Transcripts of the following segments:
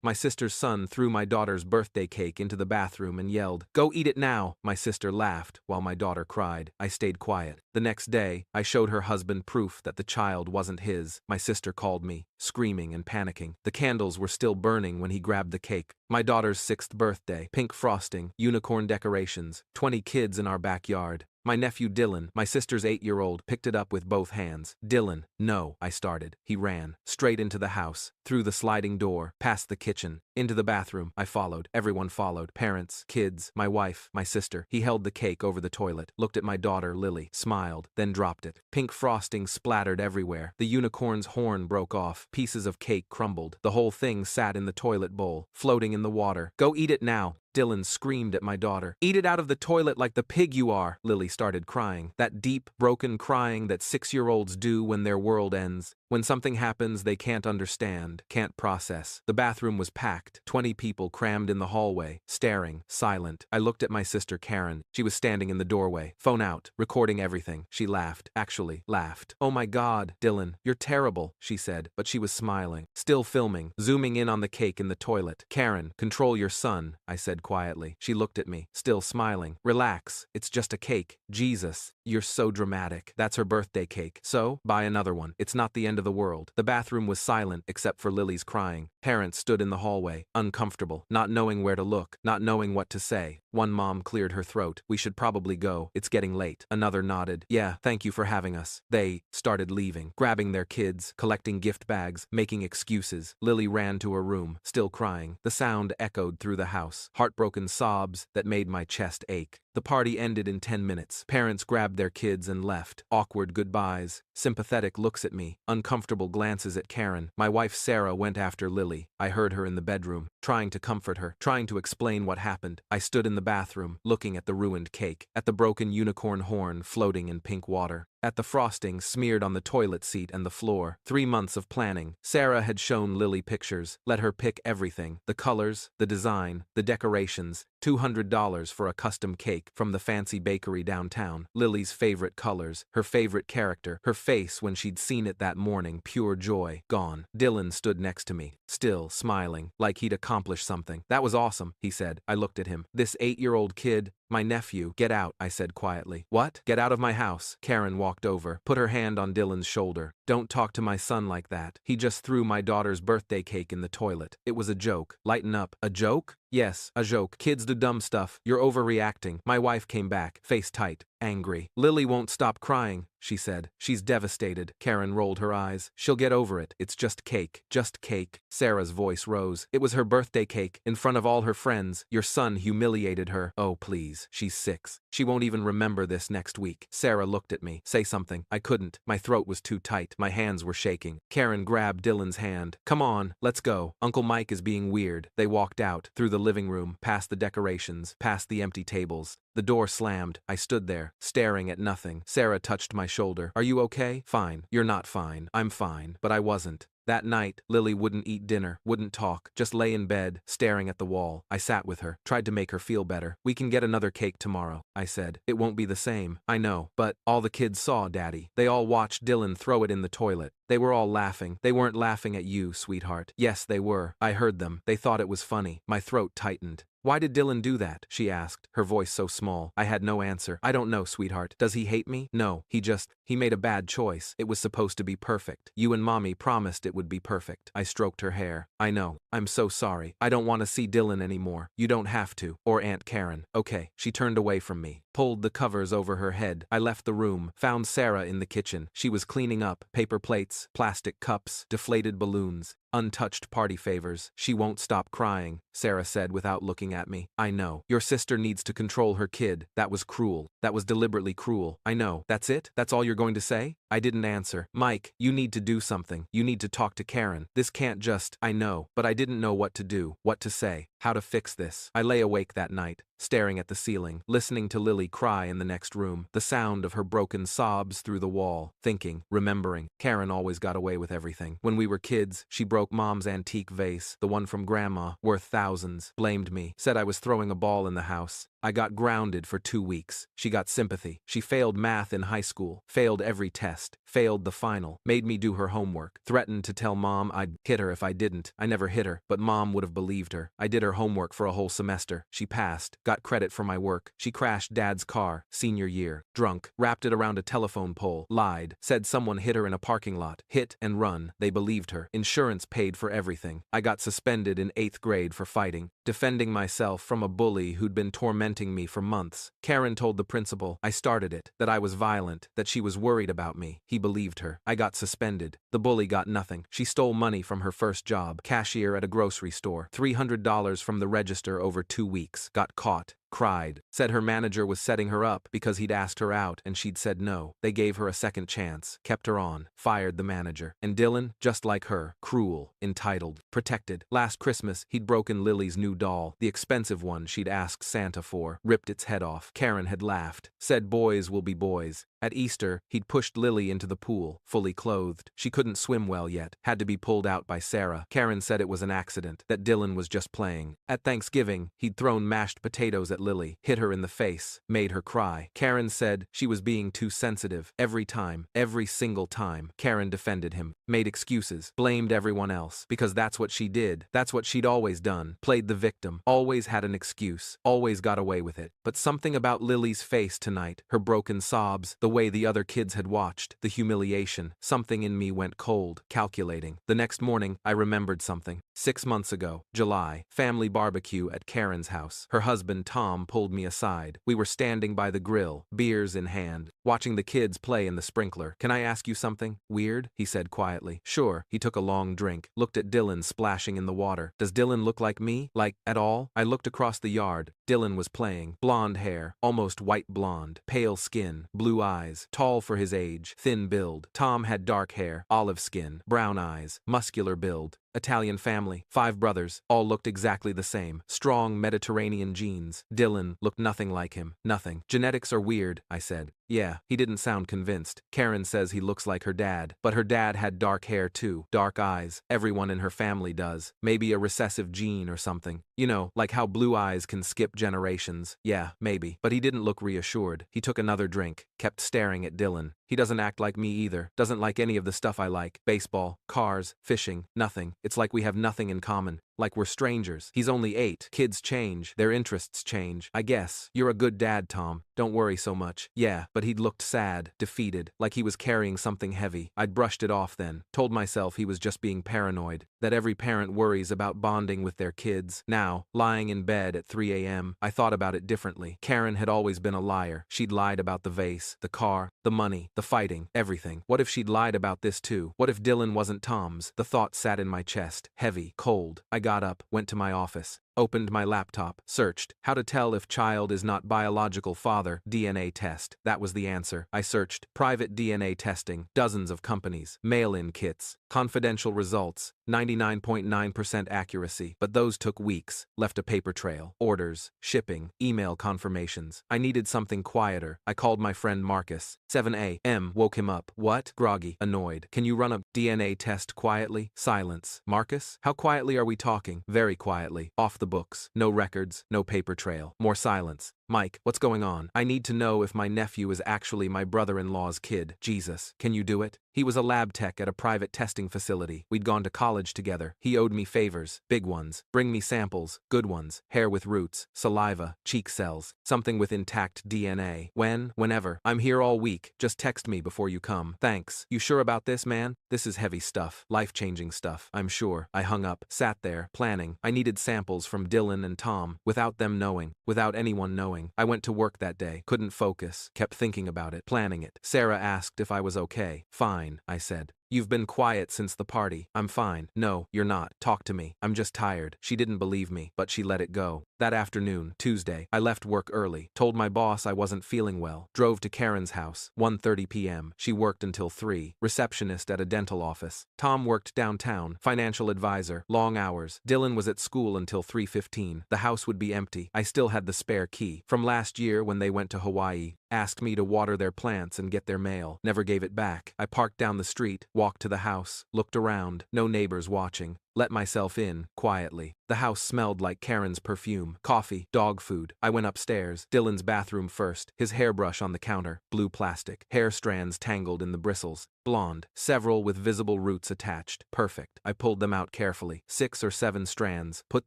My sister's son threw my daughter's birthday cake into the bathroom and yelled, "Go eat it now!" My sister laughed while my daughter cried. I stayed quiet. The next day, I showed her husband proof that the child wasn't his. My sister called me, screaming and panicking. The candles were still burning when he grabbed the cake. My daughter's 6th birthday, pink frosting, unicorn decorations, 20 kids in our backyard. My nephew Dylan, my sister's 8-year-old, picked it up with both hands. "Dylan, no," I started. He ran, straight into the house, through the sliding door, past the kitchen, into the bathroom. I followed. Everyone followed. Parents, kids, my wife, my sister. He held the cake over the toilet, looked at my daughter Lily, smiled, then dropped it. Pink frosting splattered everywhere. The unicorn's horn broke off. Pieces of cake crumbled. The whole thing sat in the toilet bowl, floating in the water. "Go eat it now!" Dylan screamed at my daughter. "Eat it out of the toilet like the pig you are!" Lily started crying. That deep, broken crying that 6-year-olds do when their world ends. When something happens they can't understand, can't process. The bathroom was packed. 20 people crammed in the hallway, staring, silent. I looked at my sister Karen. She was standing in the doorway, phone out, recording everything. She laughed, actually laughed. "Oh my God, Dylan, you're terrible," she said, but she was smiling. Still filming, zooming in on the cake in the toilet. "Karen, control your son," I said quietly. She looked at me, still smiling. "Relax, it's just a cake. Jesus, you're so dramatic. That's her birthday cake. So, buy another one. It's not the end of the world." The bathroom was silent except for Lily's crying. Parents stood in the hallway, uncomfortable, not knowing where to look, not knowing what to say. One mom cleared her throat. "We should probably go. It's getting late." Another nodded. "Yeah, thank you for having us." They started leaving, grabbing their kids, collecting gift bags, making excuses. Lily ran to her room, still crying. The sound echoed through the house, heartbroken sobs that made my chest ache. The party ended in 10 minutes. Parents grabbed their kids and left. Awkward goodbyes, sympathetic looks at me, uncomfortable glances at Karen. My wife Sarah went after Lily. I heard her in the bedroom, trying to comfort her, trying to explain what happened. I stood in the bathroom, looking at the ruined cake, at the broken unicorn horn floating in pink water, at the frosting smeared on the toilet seat and the floor. 3 months of planning. Sarah had shown Lily pictures, let her pick everything. The colors, the design, the decorations. $200 for a custom cake from the fancy bakery downtown. Lily's favorite colors, her favorite character, her face when she'd seen it that morning, pure joy, gone. Dylan stood next to me, still smiling, like he'd accomplished something. "That was awesome," he said. I looked at him. "This 8-year-old kid, my nephew." "Get out," I said quietly. "What?" "Get out of my house." Karen walked over, put her hand on Dylan's shoulder. "Don't talk to my son like that. He just threw my daughter's birthday cake in the toilet. It was a joke. Lighten up." "A joke?" "Yes, a joke. Kids do dumb stuff. You're overreacting." My wife came back, face tight, angry. "Lily won't stop crying," she said. "She's devastated." Karen rolled her eyes. "She'll get over it. It's just cake. Just cake." Sarah's voice rose. "It was her birthday cake, in front of all her friends. Your son humiliated her." "Oh, please. She's 6. She won't even remember this next week." Sarah looked at me. Say something. I couldn't. My throat was too tight. My hands were shaking. Karen grabbed Dylan's hand. "Come on, let's go. Uncle Mike is being weird." They walked out, through the living room, past the decorations, past the empty tables. The door slammed. I stood there, staring at nothing. Sarah touched my shoulder. "Are you okay?" "Fine." "You're not fine." "I'm fine." But I wasn't. That night, Lily wouldn't eat dinner, wouldn't talk, just lay in bed, staring at the wall. I sat with her, tried to make her feel better. "We can get another cake tomorrow," I said. "It won't be the same." "I know, but all the kids saw, Daddy. They all watched Dylan throw it in the toilet. They were all laughing. They weren't laughing at you, sweetheart." "Yes, they were. I heard them. They thought it was funny." My throat tightened. "Why did Dylan do that?" she asked, her voice so small. I had no answer. "I don't know, sweetheart. Does he hate me?" "No, he made a bad choice. It was supposed to be perfect. You and Mommy promised it would be perfect." I stroked her hair. "I know. I'm so sorry. I don't want to see Dylan anymore." "You don't have to. Or Aunt Karen." "Okay." She turned away from me, pulled the covers over her head. I left the room, found Sarah in the kitchen. She was cleaning up, paper plates, plastic cups, deflated balloons, untouched party favors. "She won't stop crying," Sarah said without looking at me. "I know. Your sister needs to control her kid. That was cruel. That was deliberately cruel." "I know. That's it? That's all you're going to say?" I didn't answer. "Mike, you need to do something. You need to talk to Karen. This can't just—" I know, but I didn't know what to do, what to say, how to fix this. I lay awake that night, staring at the ceiling, listening to Lily cry in the next room, the sound of her broken sobs through the wall, thinking, remembering. Karen always got away with everything. When we were kids, she broke Mom's antique vase, the one from Grandma, worth thousands, blamed me, said I was throwing a ball in the house. I got grounded for 2 weeks. She got sympathy. She failed math in high school, failed every test, failed the final, made me do her homework, threatened to tell mom I'd hit her if I didn't. I never hit her, but mom would have believed her. I did her homework for a whole semester. She passed, got credit for my work. She crashed dad's car, senior year, drunk, wrapped it around a telephone pole, lied, said someone hit her in a parking lot, hit and run. They believed her. Insurance paid for everything. I got suspended in 8th grade for fighting, defending myself from a bully who'd been tormenting me for months. Karen told the principal I started it, that I was violent, that she was worried about me. He believed her. I got suspended. The bully got nothing. She stole money from her first job, cashier at a grocery store, $300 from the register over 2 weeks. Got caught. Cried, said her manager was setting her up because he'd asked her out and she'd said no. They gave her a second chance, kept her on, fired the manager. And Dylan, just like her, cruel, entitled, protected. Last Christmas, he'd broken Lily's new doll, the expensive one she'd asked Santa for, ripped its head off. Karen had laughed, said boys will be boys. At Easter, he'd pushed Lily into the pool, fully clothed. She couldn't swim well yet, had to be pulled out by Sarah. Karen said it was an accident, that Dylan was just playing. At Thanksgiving, he'd thrown mashed potatoes at Lily, hit her in the face, made her cry. Karen said she was being too sensitive. Every time, every single time, Karen defended him, made excuses, blamed everyone else, because that's what she did. That's what she'd always done, played the victim, always had an excuse, always got away with it. But something about Lily's face tonight, her broken sobs, the way the other kids had watched, the humiliation, something in me went cold, calculating. The next morning, I remembered something. 6 months ago, July, family barbecue at Karen's house. Her husband, Tom, pulled me aside. We were standing by the grill, beers in hand, watching the kids play in the sprinkler. Can I ask you something weird? He said quietly. Sure. He took a long drink, looked at Dylan splashing in the water. Does Dylan look like me? Like, at all? I looked across the yard. Dylan was playing. Blonde hair, almost white blonde, pale skin, blue eyes, tall for his age, thin build. Tom had dark hair, olive skin, brown eyes, muscular build. Italian family, 5 brothers, all looked exactly the same. Strong Mediterranean genes. Dylan looked nothing like him. Nothing. Genetics are weird, I said. Yeah, he didn't sound convinced. Karen says he looks like her dad, but her dad had dark hair too, dark eyes. Everyone in her family does. Maybe a recessive gene or something. You know, like how blue eyes can skip generations. Yeah, maybe. But he didn't look reassured. He took another drink, kept staring at Dylan. He doesn't act like me either, doesn't like any of the stuff I like. Baseball, cars, fishing, nothing. It's like we have nothing in common. Like we're strangers. He's only 8. Kids change. Their interests change. I guess. You're a good dad, Tom. Don't worry so much. Yeah, but he'd looked sad, defeated, like he was carrying something heavy. I'd brushed it off then. Told myself he was just being paranoid. That every parent worries about bonding with their kids. Now, lying in bed at 3 a.m., I thought about it differently. Karen had always been a liar. She'd lied about the vase, the car, the money, the fighting, everything. What if she'd lied about this too? What if Dylan wasn't Tom's? The thought sat in my chest, heavy, cold. I got up, went to my office, opened my laptop, searched, how to tell if child is not biological father, DNA test. That was the answer. I searched, private DNA testing, dozens of companies, mail-in kits, confidential results, 99.9% accuracy. But those took weeks, left a paper trail, orders, shipping, email confirmations. I needed something quieter. I called my friend Marcus. 7 a.m. woke him up. What? Groggy, annoyed. Can you run a DNA test quietly? Silence. Marcus? How quietly are we talking? Very quietly. Off the books. No records, no paper trail. More silence. Mike, what's going on? I need to know if my nephew is actually my brother-in-law's kid. Jesus, can you do it? He was a lab tech at a private testing facility. We'd gone to college together. He owed me favors, big ones. Bring me samples, good ones, hair with roots, saliva, cheek cells, something with intact DNA. Whenever. I'm here all week. Just text me before you come. Thanks. You sure about this, man? This is heavy stuff. Life-changing stuff. I'm sure. I hung up, sat there, planning. I needed samples from Dylan and Tom, without them knowing, without anyone knowing. I went to work that day, couldn't focus, kept thinking about it, planning it. Sarah asked if I was okay. Fine, I said. You've been quiet since the party. I'm fine. No, you're not. Talk to me. I'm just tired. She didn't believe me, but she let it go. That afternoon, Tuesday, I left work early, told my boss I wasn't feeling well, drove to Karen's house, 1:30 p.m. She worked until 3, receptionist at a dental office. Tom worked downtown, financial advisor, long hours. Dylan was at school until 3:15. The house would be empty. I still had the spare key. From last year when they went to Hawaii, asked me to water their plants and get their mail. Never gave it back. I parked down the street, walked to the house, looked around. No neighbors watching. Let myself in, quietly. The house smelled like Karen's perfume, coffee, dog food. I went upstairs, Dylan's bathroom first, his hairbrush on the counter, blue plastic, hair strands tangled in the bristles, blonde, several with visible roots attached. Perfect. I pulled them out carefully, 6 or 7 strands, put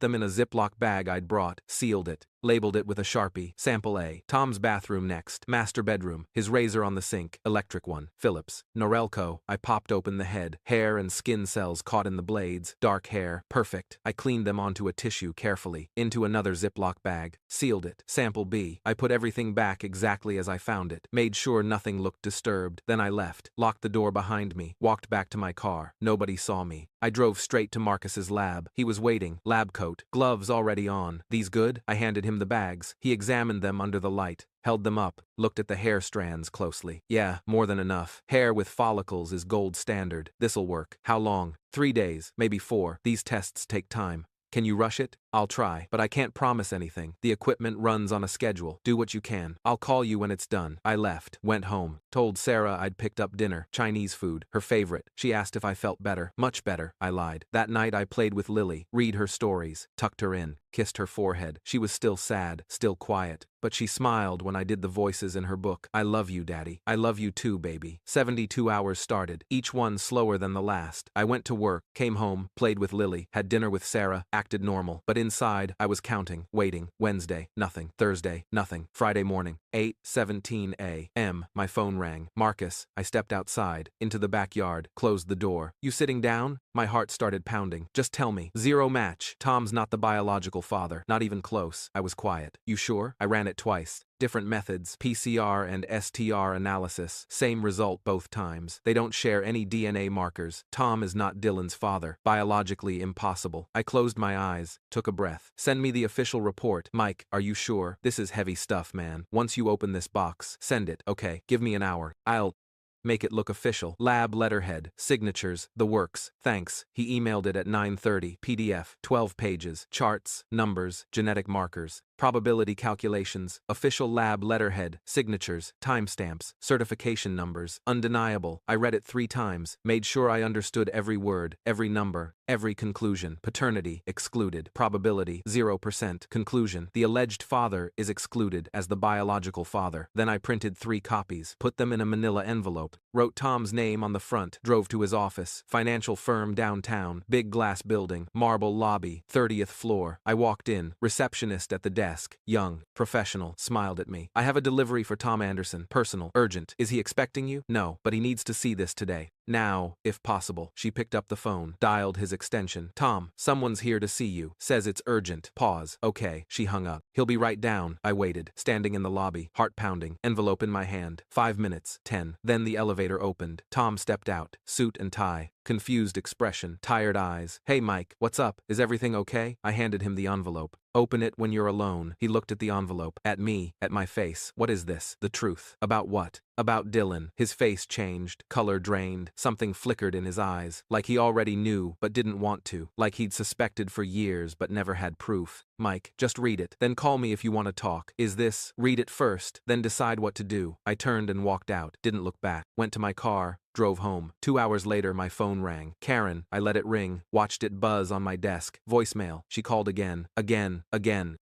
them in a Ziploc bag I'd brought, sealed it, labeled it with a Sharpie, sample A. Tom's bathroom next, master bedroom, his razor on the sink, electric one, Philips, Norelco. I popped open the head, hair and skin cells caught in the blades, dark hair, perfect. I cleaned them onto a tissue carefully, into another Ziploc bag, sealed it, sample B. I put everything back exactly as I found it, made sure nothing looked disturbed, then I left, locked the door behind me, walked back to my car. Nobody saw me. I drove straight to Marcus's lab. He was waiting, lab coat, gloves already on. These good? I handed him the bags. He examined them under the light, held them up, looked at the hair strands closely. Yeah, more than enough. Hair with follicles is gold standard. This'll work. How long? 3 days, maybe 4. These tests take time. Can you rush it? I'll try, but I can't promise anything. The equipment runs on a schedule. Do what you can. I'll call you when it's done. I left, went home, told Sarah I'd picked up dinner, Chinese food, her favorite. She asked if I felt better. Much better, I lied. That night I played with Lily, read her stories, tucked her in, kissed her forehead. She was still sad, still quiet, but she smiled when I did the voices in her book. I love you, Daddy. I love you too, baby. 72 hours started, each one slower than the last. I went to work, came home, played with Lily, had dinner with Sarah, acted normal, but inside, I was counting, waiting. Wednesday, nothing. Thursday, nothing. Friday morning, 8:17 a.m. My phone rang. Marcus. I stepped outside, into the backyard, closed the door. You sitting down? My heart started pounding. Just tell me. Zero match. Tom's not the biological father. Not even close. I was quiet. You sure? I ran it twice. Different methods, PCR and STR analysis, same result both times. They don't share any DNA markers. Tom is not Dylan's father. Biologically impossible. I closed my eyes, took a breath. Send me the official report. Mike, are you sure? This is heavy stuff, man. Once you open this box, send it. Okay, give me an hour. I'll make it look official. Lab letterhead, signatures, the works. Thanks. He emailed it at 9:30. PDF, 12 pages, charts, numbers, genetic markers, probability calculations, official lab letterhead, signatures, timestamps, certification numbers, undeniable. I read it 3 times, made sure I understood every word, every number, every conclusion. Paternity, excluded. Probability, 0%. Conclusion, the alleged father is excluded as the biological father. Then I printed 3 copies, put them in a manila envelope, wrote Tom's name on the front, drove to his office, financial firm downtown, big glass building, marble lobby, 30th floor. I walked in, receptionist at the desk, young, professional, smiled at me. I have a delivery for Tom Anderson, personal, urgent. Is he expecting you? No, but he needs to see this today. Now, if possible. She picked up the phone, dialed his extension. Tom, someone's here to see you. Says it's urgent. Pause. Okay. She hung up. He'll be right down. I waited, standing in the lobby, heart pounding, envelope in my hand. 5 minutes, 10. Then the elevator opened. Tom stepped out, suit and tie. Confused expression, tired eyes. Hey Mike, what's up? Is everything okay? I handed him the envelope. Open it when you're alone. He looked at the envelope, at me, at my face. What is this? The truth. About what? About Dylan. His face changed, color drained, something flickered in his eyes, like he already knew but didn't want to, like he'd suspected for years but never had proof. Mike, just read it, then call me if you want to talk. Is this? Read it first, then decide what to do. I turned and walked out, didn't look back, went to my car, drove home. 2 hours later my phone rang. Karen. I let it ring, watched it buzz on my desk. Voicemail. She called again. Again.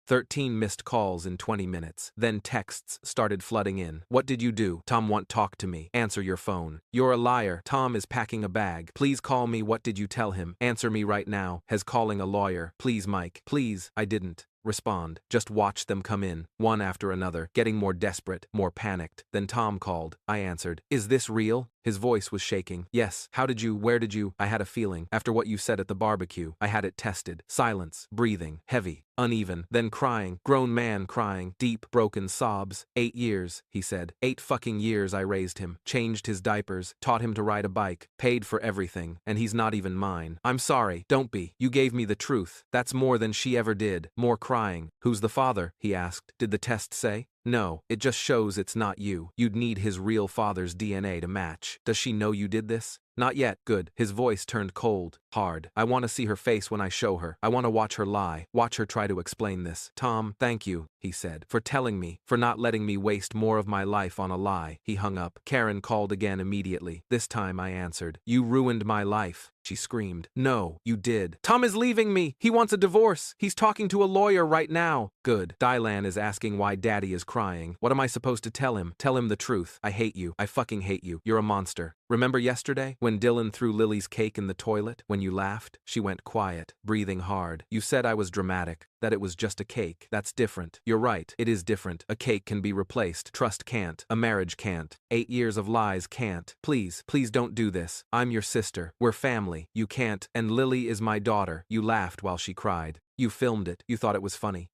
13 missed calls in 20 minutes. Then texts started flooding in. What did you do? Tom want talk to me. Answer your phone. You're a liar. Tom is packing a bag. Please call me. What did you tell him? Answer me right now. Has calling a lawyer. Please Mike. Please. I didn't respond. Just watched them come in, one after another, getting more desperate, more panicked. Then Tom called. I answered. Is this real? His voice was shaking. Yes. How did you? Where did you? I had a feeling. After what you said at the barbecue, I had it tested. Silence. Breathing. Heavy. Uneven. Then crying. Grown man crying. Deep, broken sobs. 8 years, he said. 8 fucking years I raised him. Changed his diapers. Taught him to ride a bike. Paid for everything. And he's not even mine. I'm sorry. Don't be. You gave me the truth. That's more than she ever did. More crying. Who's the father? He asked. Did the test say? No, it just shows it's not you. You'd need his real father's DNA to match. Does she know you did this? Not yet. Good. His voice turned cold, hard. I want to see her face when I show her. I want to watch her lie, watch her try to explain this. Tom, thank you, he said, for telling me, for not letting me waste more of my life on a lie. He hung up. Karen called again immediately. This time I answered. You ruined my life, she screamed. No, you did. Tom is leaving me. He wants a divorce. He's talking to a lawyer right now. Good. Dylan is asking why Daddy is crying. What am I supposed to tell him? Tell him the truth. I hate you. I fucking hate you. You're a monster. Remember yesterday, when Dylan threw Lily's cake in the toilet? When you laughed? She went quiet, breathing hard. You said I was dramatic, that it was just a cake. That's different. You're right, it is different. A cake can be replaced. Trust can't. A marriage can't. 8 years of lies can't. Please, please don't do this. I'm your sister. We're family. You can't. And Lily is my daughter. You laughed while she cried. You filmed it. You thought it was funny.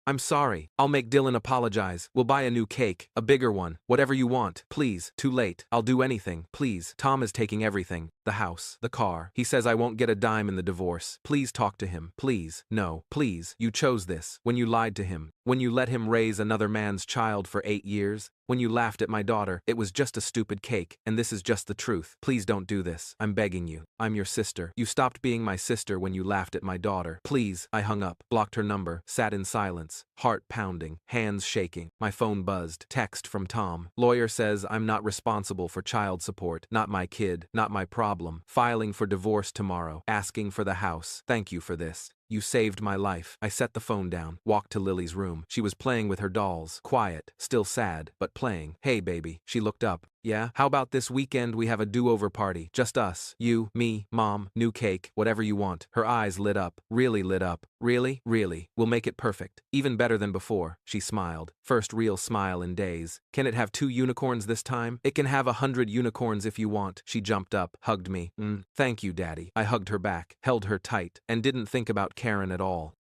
I'm sorry. I'll make Dylan apologize. We'll buy a new cake, a bigger one, whatever you want. Please, too late. I'll do anything. Please. Tom is taking everything. The house, the car. He says I won't get a dime in the divorce. Please talk to him. Please. No. Please. You chose this. When you lied to him. When you let him raise another man's child for 8 years. When you laughed at my daughter. It was just a stupid cake, and this is just the truth. Please don't do this. I'm begging you. I'm your sister. You stopped being my sister when you laughed at my daughter. Please. I hung up, blocked her number, sat in silence, heart pounding, hands shaking. My phone buzzed. Text from Tom. Lawyer says I'm not responsible for child support. Not my kid. Not my problem. Filing for divorce tomorrow. Asking for the house. Thank you for this. You saved my life. I set the phone down, walked to Lily's room. She was playing with her dolls. Quiet, still sad, but playing. Hey, baby. She looked up. Yeah? How about this weekend we have a do-over party? Just us. You, me, Mom, new cake, whatever you want. Her eyes lit up. Really lit up. Really? Really. We'll make it perfect. Even better than before. She smiled. First real smile in days. Can it have 2 unicorns this time? It can have 100 unicorns if you want. She jumped up, hugged me. Thank you, Daddy. I hugged her back, held her tight, and didn't think about Karen at all.